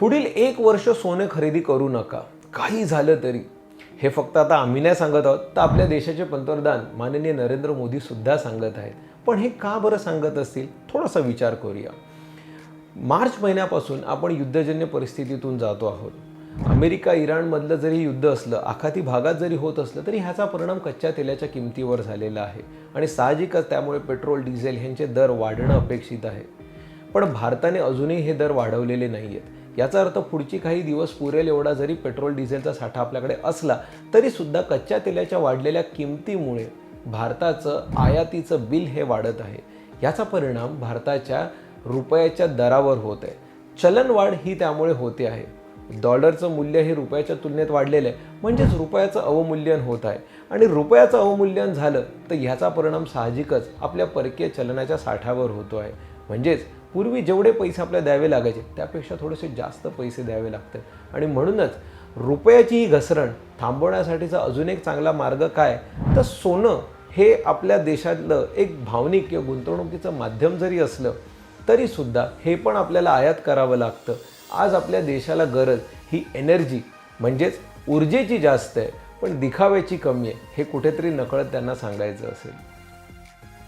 पुढील 1 वर्ष सोने खरेदी करू नका, काही झालं तरी. हे फक्त आता आम्ही नाही सांगत आहोत, तर आपल्या देशाचे पंतप्रधान माननीय नरेंद्र मोदी सुद्धा सांगत आहेत. पण हे का बरं सांगत असतील, थोडासा विचार करूया. मार्च महिन्यापासून आपण युद्धजन्य परिस्थितीतून जातो आहोत. अमेरिका इराणमधलं जरी युद्ध असलं, आखाती भागात जरी होत असलं, तरी ह्याचा परिणाम कच्च्या तेलाच्या किमतीवर झालेला आहे आणि साहजिकच त्यामुळे पेट्रोल डिझेल ह्यांचे दर वाढणं अपेक्षित आहे. पण भारताने अजूनही हे दर वाढवलेले नाही आहेत. याचा अर्थ पुढची काही दिवस पुरेल एवढा जरी पेट्रोल डिझेलचा साठा आपल्याकडे असला तरीसुद्धा कच्च्या तेलाच्या वाढलेल्या किमतीमुळे भारताचं आयातीचं बिल हे वाढत आहे. याचा परिणाम भारताच्या रुपयाच्या दरावर होत आहे. चलनवाढ ही त्यामुळे होते आहे. डॉलरचं मूल्य हे रुपयाच्या तुलनेत वाढलेलं आहे, म्हणजेच रुपयाचं अवमूल्यन होत आहे आणि रुपयाचं अवमूल्यन झालं तर ह्याचा परिणाम साहजिकच आपल्या परकीय चलनाच्या साठ्यावर होतो आहे. म्हणजेच पूर्वी जेवढे पैसे आपल्याला द्यावे लागायचे त्यापेक्षा थोडेसे जास्त पैसे द्यावे लागतात आणि म्हणूनच रुपयाची ही घसरण थांबवण्यासाठीचा अजून एक चांगला मार्ग काय, तर सोनं हे आपल्या देशातलं एक भावनिक किंवा गुंतवणुकीचं माध्यम जरी असलं तरीसुद्धा हे पण आपल्याला आयात करावं लागतं. आज आपल्या देशाला गरज ही एनर्जी म्हणजेच ऊर्जेची जास्त आहे, पण दिखाव्याची कमी आहे, हे कुठेतरी नकळत त्यांना सांगायचं असेल.